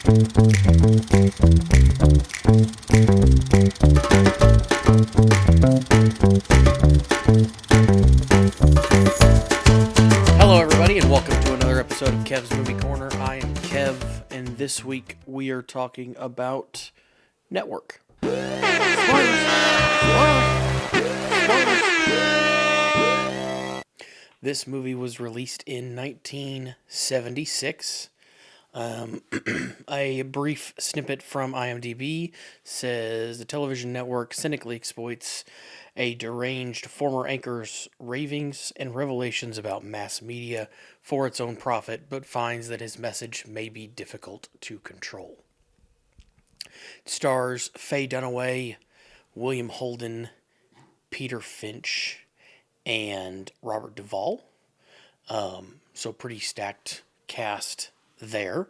Hello, everybody, and welcome to another episode of Kev's Movie Corner. I am Kev, and this week we are talking about Network. This movie was released in 1976. A brief snippet from IMDb says the television network cynically exploits a deranged former anchor's ravings and revelations about mass media for its own profit, but finds that his message may be difficult to control. It stars Faye Dunaway, William Holden, Peter Finch, and Robert Duvall. So pretty stacked cast there.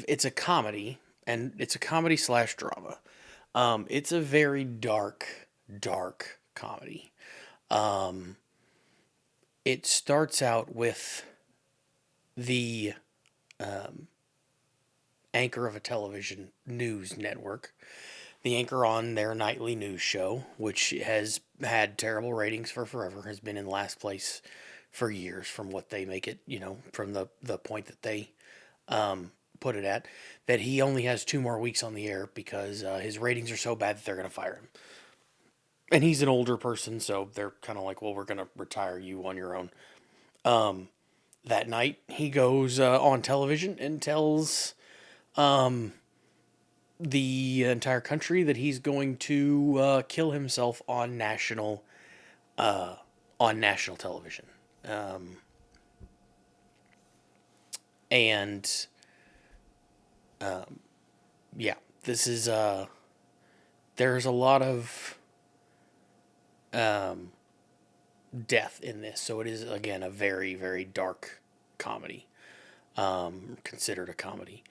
It's a comedy, and it's a comedy slash drama. It's a very dark comedy. It starts out with the anchor of a television news network, the anchor on their nightly news show, which has had terrible ratings for forever, has been in last place for years from what they make it, from the point that they put it at, that he only has 2 more weeks on the air because his ratings are so bad that they're going to fire him. And he's an older person, so they're kind of like, well, we're going to retire you on your own. That night, he goes on television and tells the entire country that he's going to kill himself on national television. This is there's a lot of death in this, so it is again a very, very dark comedy, considered a comedy.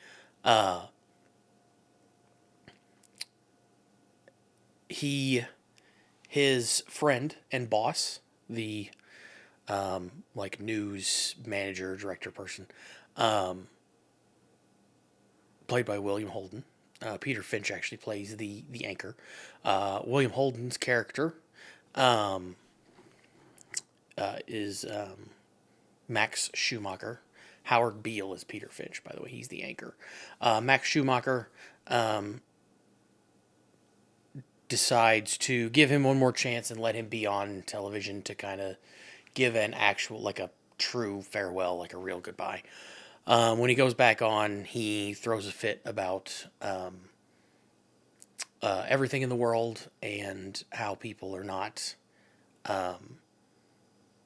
His friend and boss, the news manager, director person, played by William Holden. Peter Finch actually plays the anchor. William Holden's character is Max Schumacher. Howard Beale is Peter Finch, by the way. He's the anchor. Max Schumacher decides to give him one more chance and let him be on television to kind of give an actual, a true farewell, like a real goodbye. When he goes back on, he throws a fit about everything in the world and how people are not...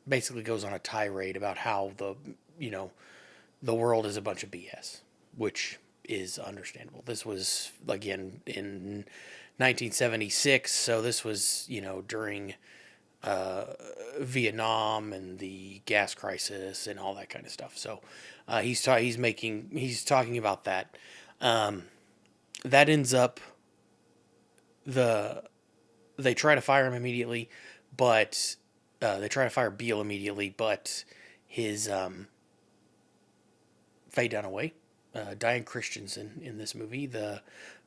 basically goes on a tirade about how the world is a bunch of BS, which is understandable. This was, again, in 1976, so this was, during Vietnam and the gas crisis and all that kind of stuff. So he's talking about that. That ends up they try to fire him immediately, but they try to fire Beale immediately, but his Faye Dunaway, Diane Christensen in this movie, the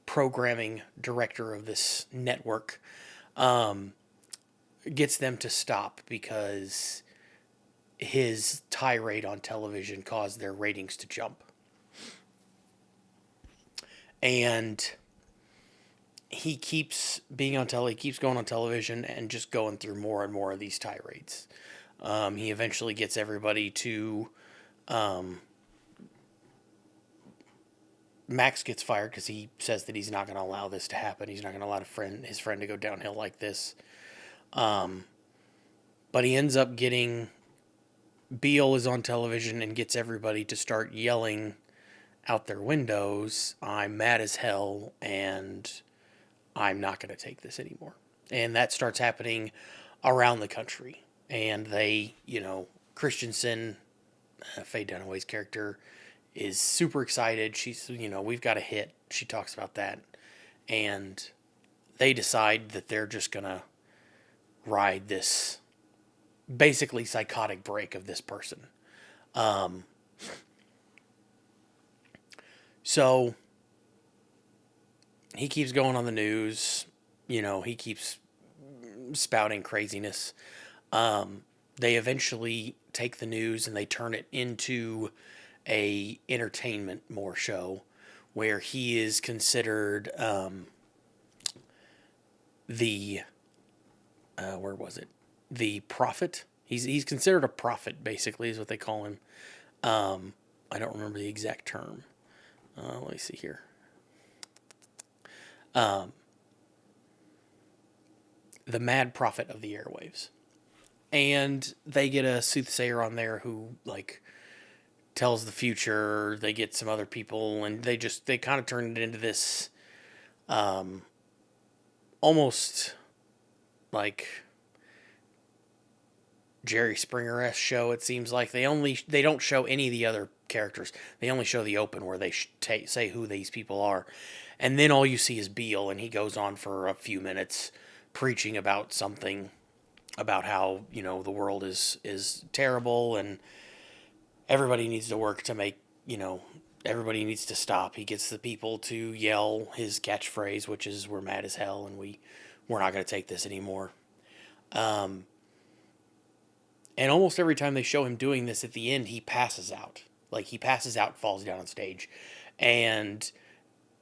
programming director of this network, gets them to stop because his tirade on television caused their ratings to jump. And he keeps being on he keeps going on television and just going through more and more of these tirades. He eventually gets everybody to... Max gets fired because he says that he's not going to allow this to happen. He's not going to allow his friend to go downhill like this. But he ends up getting... Beale is on television and gets everybody to start yelling out their windows, "I'm mad as hell, and I'm not going to take this anymore." And that starts happening around the country. And they, Christensen, Faye Dunaway's character, is super excited. She's, we've got a hit. She talks about that. And they decide that they're just going to ride this basically psychotic break of this person. So he keeps going on the news. He keeps spouting craziness. They eventually take the news and they turn it into a entertainment more show where he is considered the where was it? The prophet. He's considered a prophet, basically, is what they call him. I don't remember the exact term. Let me see here. The mad prophet of the airwaves. And they get a soothsayer on there who, like, tells the future. They get some other people, and they kind of turn it into this almost like Jerry Springer-esque show. It seems like they don't show any of the other characters. They only show the open where they say who these people are, and then all you see is Beale, and he goes on for a few minutes preaching about something, about how the world is terrible and everybody needs to work to make everybody needs to stop. He gets the people to yell his catchphrase, which is "We're mad as hell and we're not going to take this anymore." And almost every time they show him doing this, at the end he passes out. Like, he passes out, falls down on stage, and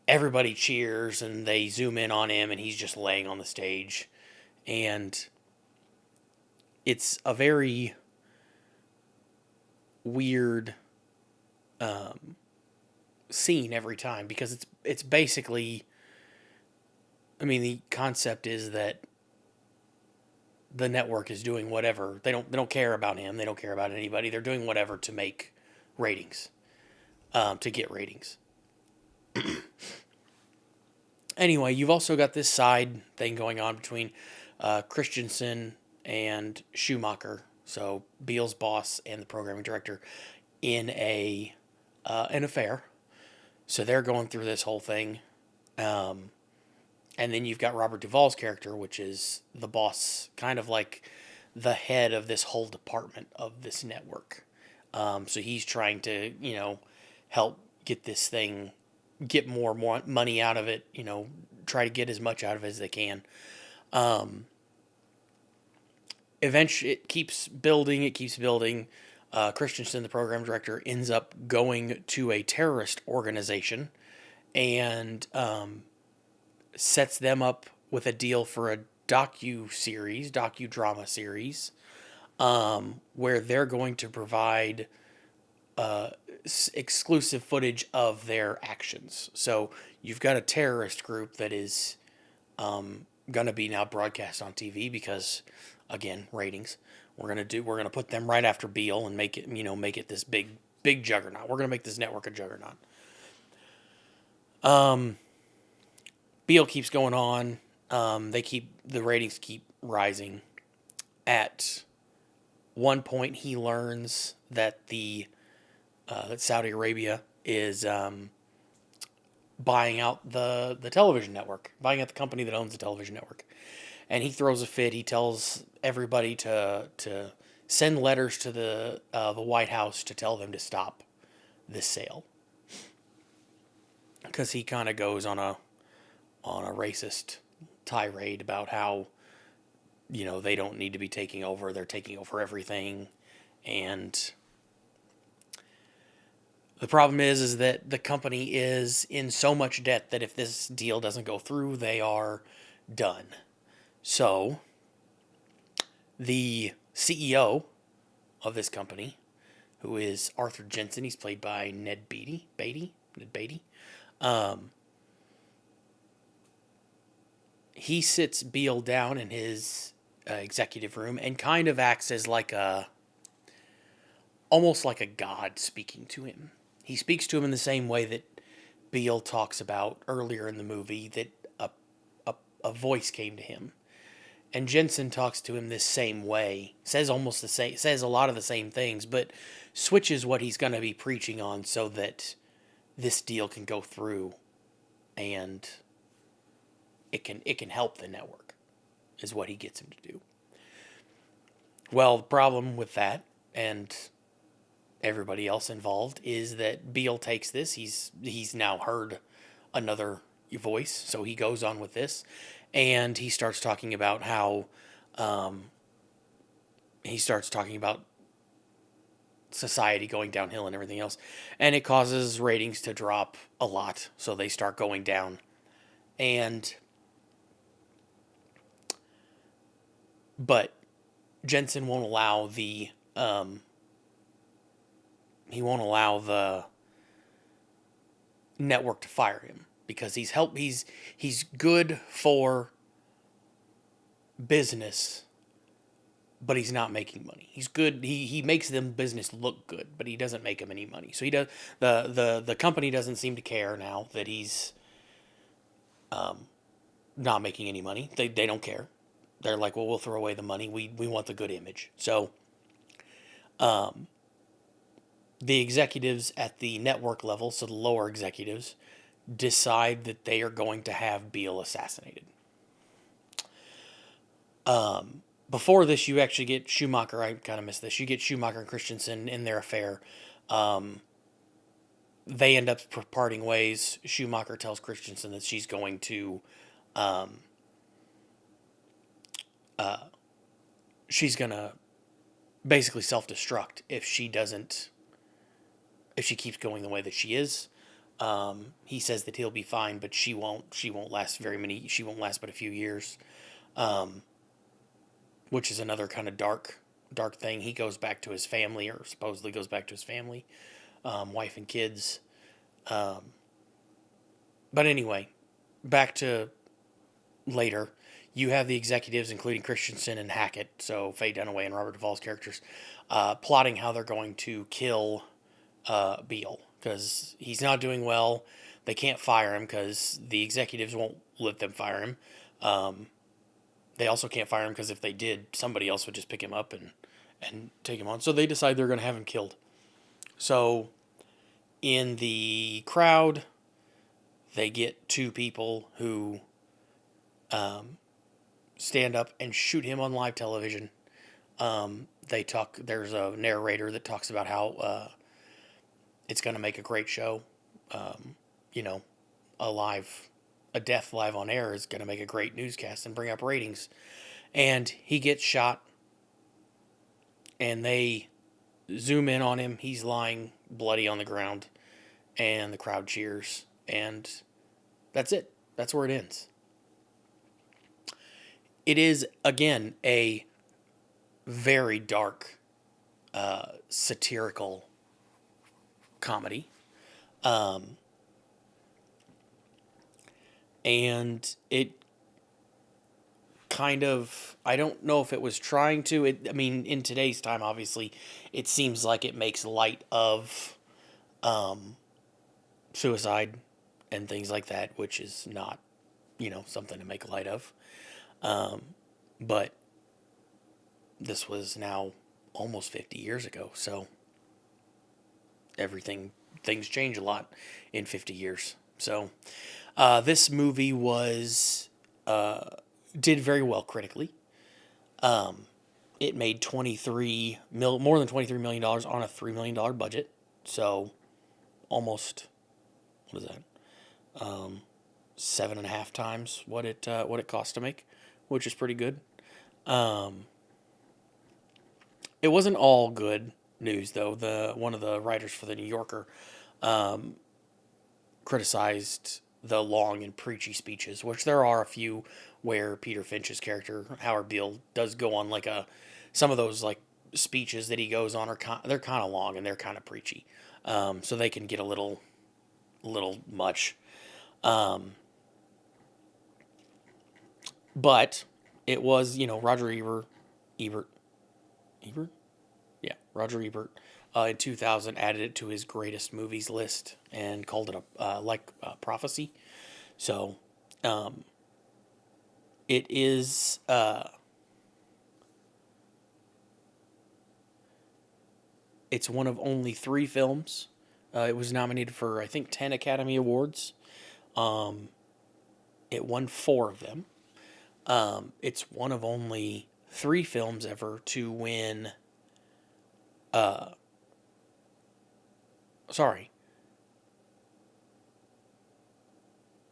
everybody cheers and they zoom in on him and he's just laying on the stage. And it's a very weird scene every time, because it's basically, I mean, the concept is that the network is doing whatever. They don't care about him. They don't care about anybody. They're doing whatever to make ratings, to get ratings. Anyway, you've also got this side thing going on between Christensen and Schumacher, so Beale's boss and the programming director, in an affair. So they're going through this whole thing. And then you've got Robert Duvall's character, which is the boss, kind of like the head of this whole department of this network. So he's trying to, help get this thing, get more money out of it, try to get as much out of it as they can. Eventually, it keeps building. Christensen, the program director, ends up going to a terrorist organization and sets them up with a deal for a docudrama series, where they're going to provide exclusive footage of their actions. So you've got a terrorist group that is going to be now broadcast on TV because, again, ratings. We're gonna put them right after Beale and make it this big juggernaut. We're gonna make this network a juggernaut. Beale keeps going on. The ratings keep rising. At one point, he learns that that Saudi Arabia is buying out the television network, buying out the company that owns the television network. And he throws a fit. He tells everybody to send letters to the White House to tell them to stop this sale, because he kind of goes on a racist tirade about how they don't need to be taking over. They're taking over everything, and the problem is that the company is in so much debt that if this deal doesn't go through, they are done. So, the CEO of this company, who is Arthur Jensen, he's played by Ned Beatty. He sits Beale down in his executive room and kind of acts as almost like a god speaking to him. He speaks to him in the same way that Beale talks about earlier in the movie, that a voice came to him. And Jensen talks to him this same way, says a lot of the same things, but switches what he's going to be preaching on so that this deal can go through and it can help the network, is what he gets him to do. Well, the problem with that and everybody else involved is that Beale takes this. He's now heard another voice, so he goes on with this, and he starts talking about how he starts talking about society going downhill and everything else, and it causes ratings to drop a lot. So they start going down, and but Jensen won't allow the he won't allow the network to fire him because he's good for business, but he's not making money. He's good. He makes them business look good, but he doesn't make them any money. So he does the company doesn't seem to care now that he's not making any money. They don't care. They're like, well, we'll throw away the money. We want the good image. So the executives at the network level, so the lower executives, decide that they are going to have Beale assassinated. Before this, you actually get Schumacher. I kind of missed this. You get Schumacher and Christensen in their affair. They end up parting ways. Schumacher tells Christensen that she's going to, she's gonna basically self-destruct if she keeps going the way that she is. He says that he'll be fine, but she won't. She won't last She won't last but a few years. Which is another kind of dark thing. He goes back to his family, or supposedly goes back to his family, wife and kids. But anyway, back to later. You have the executives, including Christensen and Hackett, so Faye Dunaway and Robert Duvall's characters, plotting how they're going to kill Beale because he's not doing well. They can't fire him because the executives won't let them fire him. They also can't fire him because if they did, somebody else would just pick him up and take him on. So they decide they're going to have him killed. So in the crowd, they get two people who stand up and shoot him on live television. They talk. There's a narrator that talks about how it's going to make a great show. You know, a death live on air is going to make a great newscast and bring up ratings. And he gets shot, and they zoom in on him. He's lying bloody on the ground, and the crowd cheers, and that's it. That's where it ends. It is, again, a very dark, satirical comedy. And it kind of, I don't know if it was trying to. I mean, in today's time, obviously, it seems like it makes light of suicide and things like that, which is not, something to make light of. But this was now almost 50 years ago, so things change a lot in 50 years. So this movie did very well critically. It made more than $23 million on a $3 million budget. So almost, what is that? 7.5 times what it cost to make, which is pretty good. It wasn't all good news though. One of the writers for the New Yorker criticized the long and preachy speeches, which there are a few where Peter Finch's character Howard Beale does go on some of those speeches that he goes on they're kind of long and they're kind of preachy, so they can get a little much. But it was Roger Ebert, yeah, Roger Ebert. In 2000, added it to his greatest movies list and called it a prophecy. So, it is it's one of only 3 films. It was nominated for I think 10 Academy Awards. It won 4 of them. It's one of only 3 films ever to win. Sorry.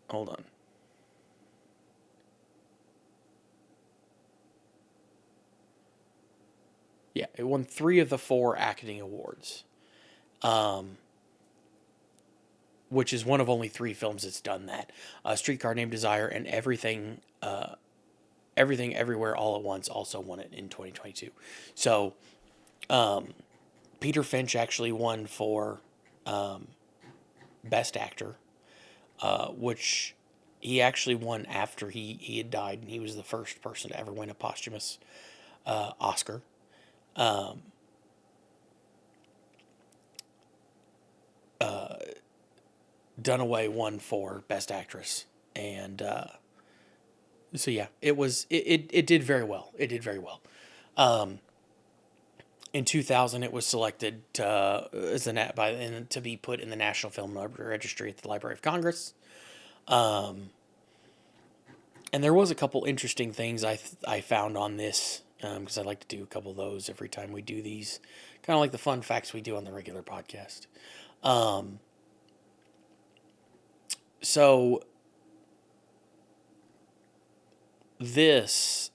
Hold on. Yeah, it won 3 of the 4 acting awards, which is one of only 3 films that's done that. Streetcar Named Desire and Everything Everywhere All at Once also won it in 2022. So Peter Finch actually won for Best Actor, which he actually won after he had died, and he was the first person to ever win a posthumous Oscar. Dunaway won for Best Actress, and so yeah, it did very well. It did very well. In 2000, it was selected to be put in the National Film Registry at the Library of Congress. And there was a couple interesting things I found on this, because I like to do a couple of those every time we do these, kind of like the fun facts we do on the regular podcast. So this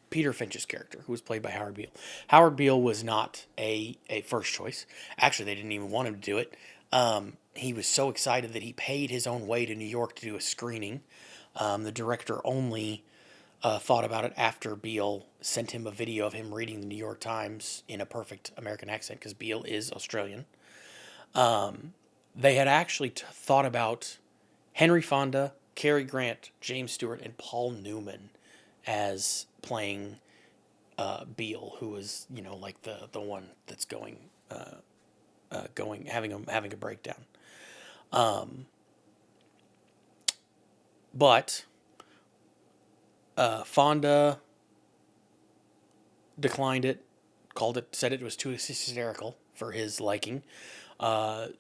Peter Finch's character, who was played by Howard Beale. Howard Beale was not a first choice. Actually, they didn't even want him to do it. He was so excited that he paid his own way to New York to do a screening. The director only thought about it after Beale sent him a video of him reading the New York Times in a perfect American accent, because Beale is Australian. They had actually thought about Henry Fonda, Cary Grant, James Stewart, and Paul Newman as playing Beale, who was, like the one that's having a breakdown. But Fonda declined it, said it was too hysterical for his liking.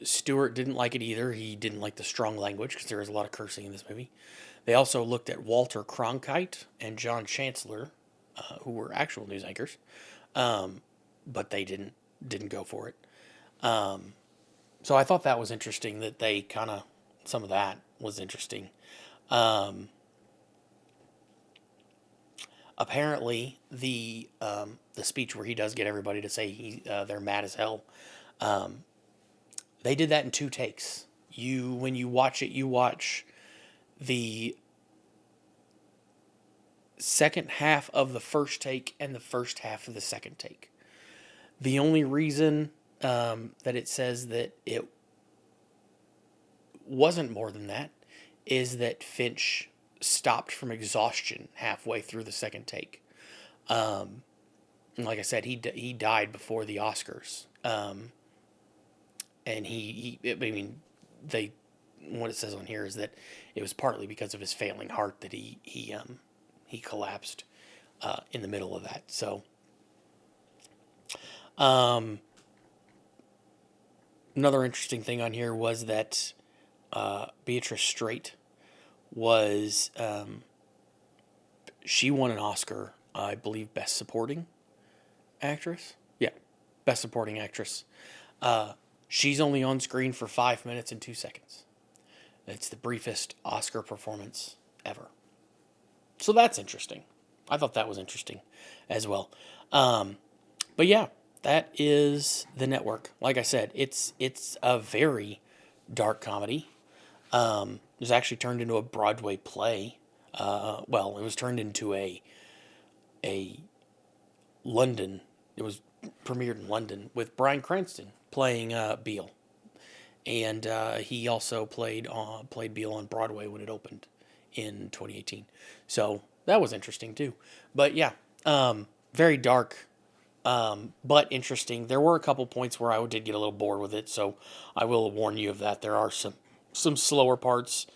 Stewart didn't like it either. He didn't like the strong language, because there is a lot of cursing in this movie. They also looked at Walter Cronkite and John Chancellor, who were actual news anchors, but they didn't go for it. So I thought that was interesting, that they some of that was interesting. Apparently, the speech where he does get everybody to say they're mad as hell, they did that in 2 takes. When you watch it, you watch the second half of the first take and the first half of the second take. The only reason that it says that it wasn't more than that is that Finch stopped from exhaustion halfway through the second take. Like I said, he died before the Oscars. And what it says on here is that it was partly because of his failing heart that he collapsed in the middle of that. So, another interesting thing on here was that Beatrice Straight was she won an Oscar, I believe, Best Supporting Actress. Yeah, Best Supporting Actress. She's only on screen for 5 minutes and 2 seconds. It's the briefest Oscar performance ever. So that's interesting. I thought that was interesting as well. But yeah, that is The Network. Like I said, it's a very dark comedy. It was actually turned into a Broadway play. It was turned into a London. It was premiered in London with Bryan Cranston playing Beale, and he also played Beale on Broadway when it opened in 2018. So that was interesting too. But yeah, very dark, but interesting. There were a couple points where I did get a little bored with it, so I will warn you of that. There are some slower parts.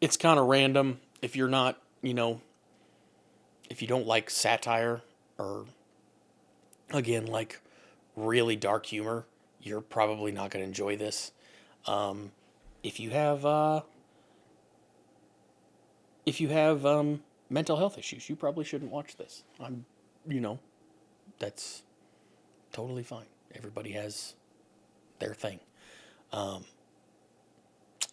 It's kind of random. If you're not, if you don't like satire or, again, like really dark humor, you're probably not going to enjoy this. If you have mental health issues, you probably shouldn't watch this. I'm that's totally fine. Everybody has their thing.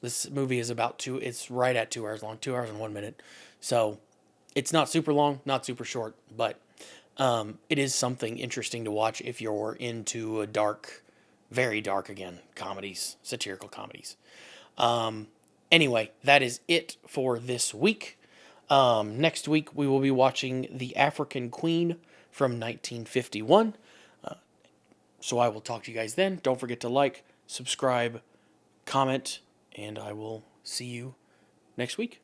This movie is it's right at 2 hours long, 2 hours and 1 minute. So it's not super long, not super short, but it is something interesting to watch if you're into a dark, very dark again, comedies, satirical comedies. Anyway, that is it for this week. Next week, we will be watching The African Queen from 1951. So I will talk to you guys then. Don't forget to like, subscribe, comment, and I will see you next week.